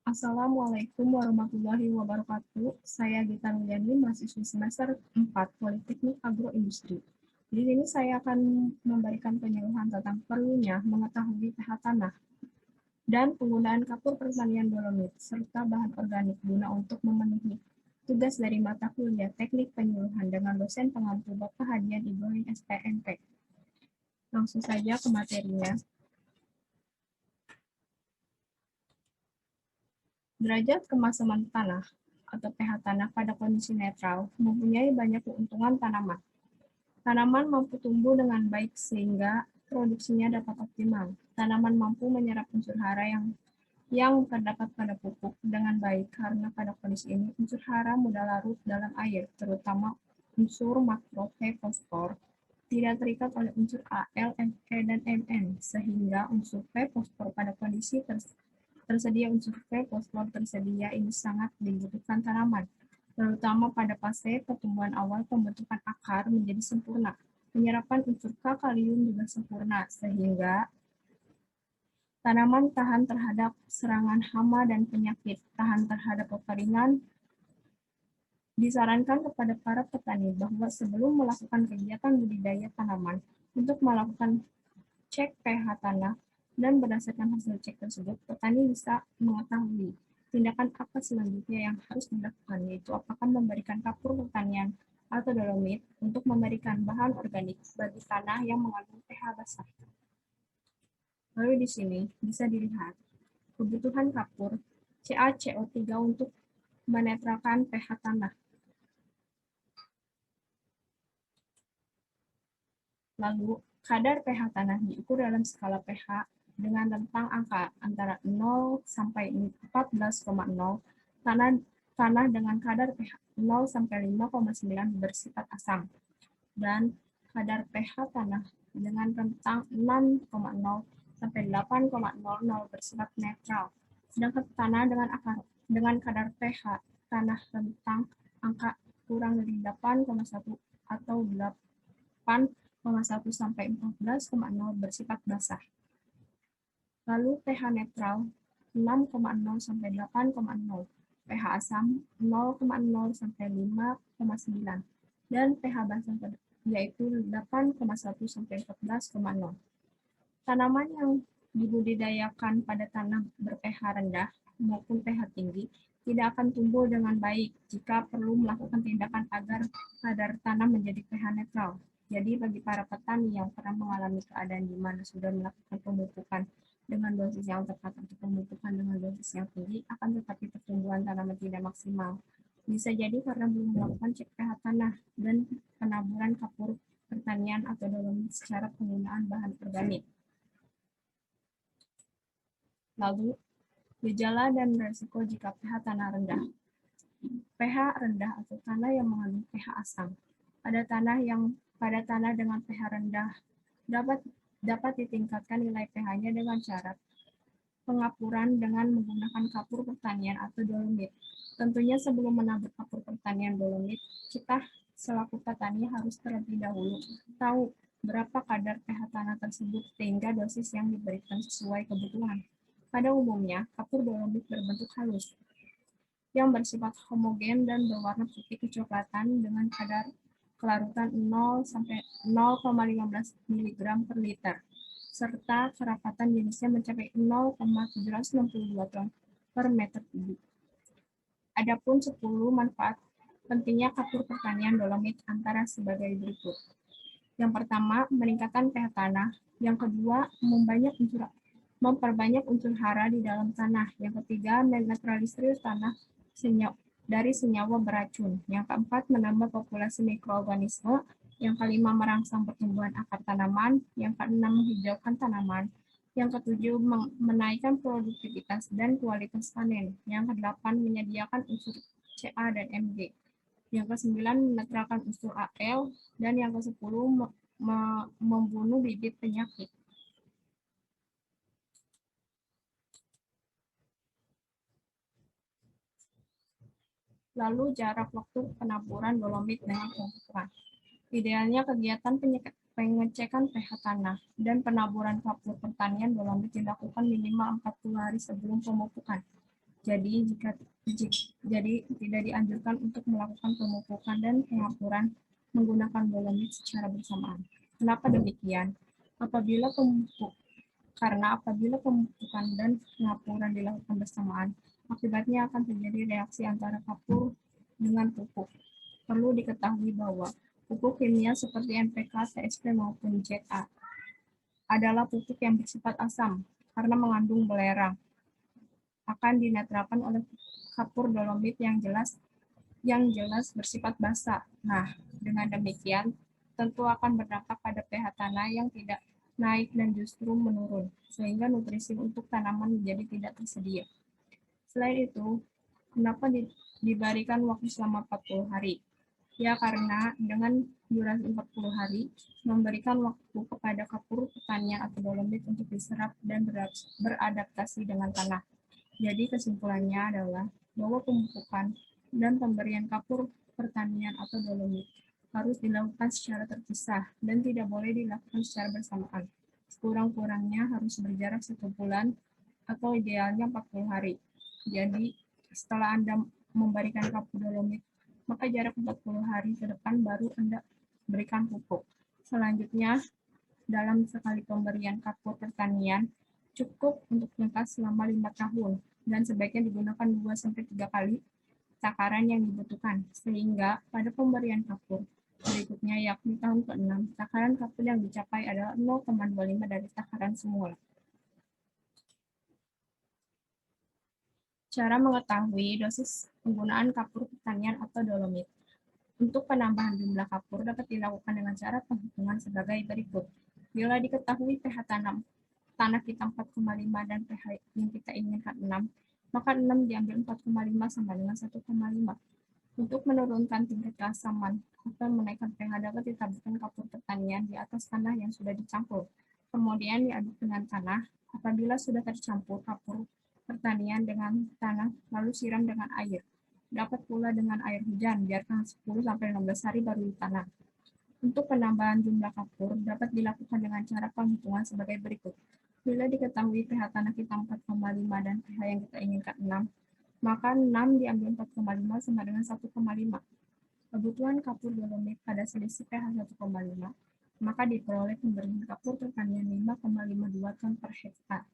Assalamualaikum warahmatullahi wabarakatuh. Saya Gita Nuliani, mahasiswa semester 4 Politeknik Agroindustri. Di sini saya akan memberikan penyuluhan tentang perlunya mengetahui pH tanah dan penggunaan kapur pertanian dolomit serta bahan organik guna untuk memenuhi tugas dari mata kuliah Teknik Penyuluhan dengan dosen pengampu Bapak Hadian Ibrahim SPNP. Langsung saja ke materinya. Derajat kemasaman tanah atau pH tanah pada kondisi netral mempunyai banyak keuntungan tanaman. Tanaman mampu tumbuh dengan baik sehingga produksinya dapat optimal. Tanaman mampu menyerap unsur hara yang terdapat pada pupuk dengan baik karena pada kondisi ini unsur hara mudah larut dalam air, terutama unsur makro fosfor tidak terikat oleh unsur Al, Fe, dan Mn, sehingga unsur P fosfor pada kondisi tersedia unsur P fosfor tersedia ini sangat dibutuhkan tanaman, terutama pada fase pertumbuhan awal pembentukan akar menjadi sempurna. Penyerapan unsur K kalium juga sempurna, sehingga tanaman tahan terhadap serangan hama dan penyakit, tahan terhadap kekeringan. Disarankan kepada para petani bahwa sebelum melakukan kegiatan budidaya tanaman, untuk melakukan cek pH tanah dan berdasarkan hasil cek tersebut, petani bisa mengetahui tindakan apa selanjutnya yang harus dilakukan, yaitu apakah memberikan kapur pertanian atau dolomit untuk memberikan bahan organik bagi tanah yang mengandung pH basah. Lalu di sini bisa dilihat kebutuhan kapur CaCO3 untuk menetralkan pH tanah. Lalu kadar pH tanah diukur dalam skala pH dengan rentang angka antara 0 sampai 14,0. Tanah dengan kadar pH 0 sampai 5,9 bersifat asam, dan kadar pH tanah dengan rentang 6,0 sampai 8,00 bersifat netral. Sedangkan tanah dengan kadar pH tanah rentang angka kurang dari 8,1 atau 8,1 sampai 14,0 bersifat basah. Lalu pH netral 6,0 sampai 8,0, pH asam 0,0 sampai 5,9, dan pH basah yaitu 8,1 sampai 14,0. Tanaman yang dibudidayakan pada tanah ber-pH rendah maupun pH tinggi tidak akan tumbuh dengan baik jika perlu melakukan tindakan agar kadar tanah menjadi pH netral. Jadi bagi para petani yang pernah mengalami keadaan di mana sudah melakukan pemupukan dengan dosis yang tepat atau pemupukan dengan dosis yang tinggi, akan tetapi pertumbuhan tanaman tidak maksimal. Bisa jadi karena belum melakukan cek pH tanah dan penaburan kapur pertanian atau dolomit secara penggunaan bahan organik. Lalu, gejala dan resiko jika pH tanah rendah. pH rendah atau tanah yang mengandung pH asam. Pada tanah dengan pH rendah dapat ditingkatkan nilai pH-nya dengan cara pengapuran dengan menggunakan kapur pertanian atau dolomit. Tentunya sebelum menabur kapur pertanian dolomit, kita selaku petani harus terlebih dahulu tahu berapa kadar pH tanah tersebut sehingga dosis yang diberikan sesuai kebutuhan. Pada umumnya, kapur dolomit berbentuk halus, yang bersifat homogen dan berwarna putih kecoklatan dengan kadar kelarutan 0 sampai 0,15 mg per liter, serta kerapatan jenisnya mencapai 0,762 ton per meter kubik. Adapun 10 manfaat pentingnya kapur pertanian dolomit antara sebagai berikut. Yang pertama, meningkatkan pH tanah. Yang kedua, memperbanyak unsur hara di dalam tanah. Yang ketiga, menetralisir tanah dari senyawa beracun. Yang keempat, menambah populasi mikroorganisme. Yang kelima, merangsang pertumbuhan akar tanaman. Yang keenam, menghijaukan tanaman. Yang ketujuh, menaikkan produktivitas dan kualitas panen. Yang kedelapan, menyediakan unsur Ca dan Mg. Yang kesembilan, menetralkan unsur Al. Dan yang kesepuluh, membunuh bibit penyakit. Lalu jarak waktu penaburan dolomit dengan pemupukan. Idealnya kegiatan pengecekan pH tanah dan penaburan kapur pertanian dolomit dilakukan minimal 40 hari sebelum pemupukan. Jadi tidak dianjurkan untuk melakukan pemupukan dan pengapuran menggunakan dolomit secara bersamaan. Kenapa demikian? Karena apabila pemupukan dan pengapuran dilakukan bersamaan, akibatnya akan terjadi reaksi antara kapur dengan pupuk. Perlu diketahui bahwa pupuk kimia seperti NPK, TSP maupun ZA adalah pupuk yang bersifat asam karena mengandung belerang. Akan dinetralkan oleh kapur dolomit yang jelas bersifat basa. Nah, dengan demikian tentu akan berdampak pada pH tanah yang tidak naik dan justru menurun, sehingga nutrisi untuk tanaman menjadi tidak tersedia. Selain itu, kenapa diberikan waktu selama 40 hari? Ya, karena dengan durasi 40 hari, memberikan waktu kepada kapur pertanian atau dolomit untuk diserap dan beradaptasi dengan tanah. Jadi kesimpulannya adalah bahwa pemupukan dan pemberian kapur pertanian atau dolomit harus dilakukan secara terpisah dan tidak boleh dilakukan secara bersamaan. Sekurang-kurangnya harus berjarak 1 bulan atau idealnya 40 hari. Jadi setelah Anda memberikan kapur dolomit, maka jarak 40 hari ke depan baru Anda berikan pupuk. Selanjutnya, dalam sekali pemberian kapur pertanian, cukup untuk jangka selama 5 tahun dan sebaiknya digunakan 2-3 kali takaran yang dibutuhkan, sehingga pada pemberian kapur berikutnya yakni tahun ke-6, takaran kapur yang dicapai adalah 0,25 dari takaran semula. Cara mengetahui dosis penggunaan kapur pertanian atau dolomit. Untuk penambahan jumlah kapur dapat dilakukan dengan cara penghitungan sebagai berikut. Bila diketahui pH tanah kita 4,5 dan pH yang kita inginkan 6, maka 6 diambil 4,5 sama dengan 1,5. Untuk menurunkan tingkat keasaman atau menaikkan pH dapat ditaburkan kapur pertanian di atas tanah yang sudah dicampur. Kemudian diaduk dengan tanah. Apabila sudah tercampur kapur pertanian dengan tanah, lalu siram dengan air. Dapat pula dengan air hujan, biarkan 10-15 hari baru ditanam. Untuk penambahan jumlah kapur dapat dilakukan dengan cara penghitungan sebagai berikut. Bila diketahui pH tanah kita 4,5 dan pH yang kita inginkan 6, maka 6 diambil 4,5 sama dengan 1,5. Kebutuhan kapur dolomit pada selisih pH 1,5, maka diperoleh pemberian kapur pertanian 5,52 ton per hektar.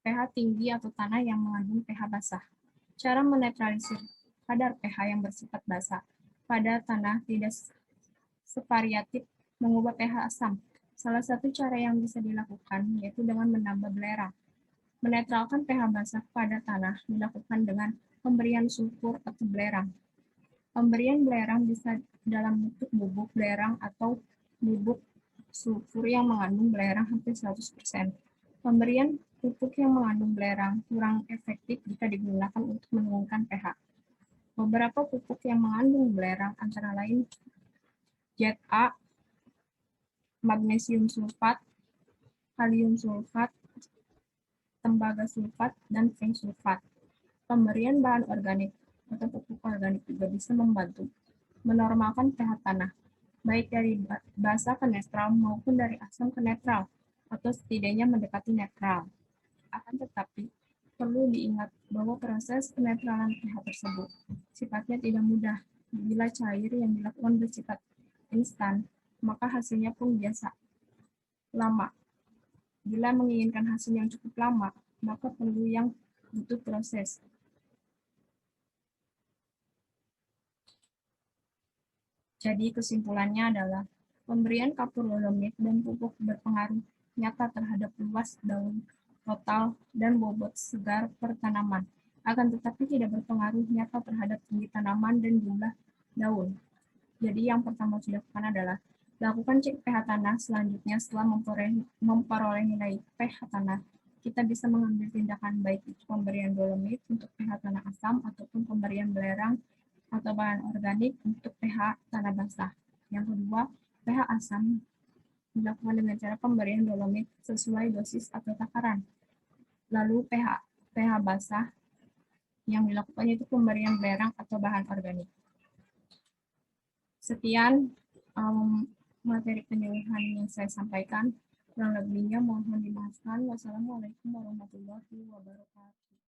pH tinggi atau tanah yang mengandung pH basah. Cara menetralisir kadar pH yang bersifat basah pada tanah tidak sevariatif mengubah pH asam. Salah satu cara yang bisa dilakukan yaitu dengan menambah belerang. Menetralkan pH basah pada tanah dilakukan dengan pemberian sulfur atau belerang. Pemberian belerang bisa dalam bentuk bubuk belerang atau bubuk sulfur yang mengandung belerang hampir 100%. Pemberian pupuk yang mengandung belerang kurang efektif jika digunakan untuk menurunkan pH. Beberapa pupuk yang mengandung belerang antara lain ZA, magnesium sulfat, kalium sulfat, tembaga sulfat, dan zinc sulfat. Pemberian bahan organik atau pupuk organik juga bisa membantu menormalkan pH tanah, baik dari basa ke netral maupun dari asam ke netral, atau setidaknya mendekati netral. Akan tetapi, perlu diingat bahwa proses penetralan pH tersebut sifatnya tidak mudah. Bila cair yang dilakukan bersifat instan, maka hasilnya pun biasa lama. Bila menginginkan hasil yang cukup lama, maka perlu yang butuh proses. Jadi kesimpulannya adalah pemberian kapur dolomit dan pupuk berpengaruh nyata terhadap luas daun total dan bobot segar per tanaman, akan tetapi tidak berpengaruh nyata terhadap tinggi tanaman dan jumlah daun. Jadi yang pertama harus dilakukan adalah lakukan cek pH tanah. Selanjutnya setelah memperoleh nilai pH tanah, kita bisa mengambil tindakan baik itu pemberian dolomit untuk pH tanah asam ataupun pemberian belerang atau bahan organik untuk pH tanah basah. Yang kedua, pH asam dilakukan dengan cara pemberian dolomit sesuai dosis atau takaran. Lalu pH basah yang dilakukan itu pemberian belerang atau bahan organik. Sekian materi penyuluhan yang saya sampaikan. Kurang lebihnya mohon dimaafkan. Wassalamualaikum warahmatullahi wabarakatuh.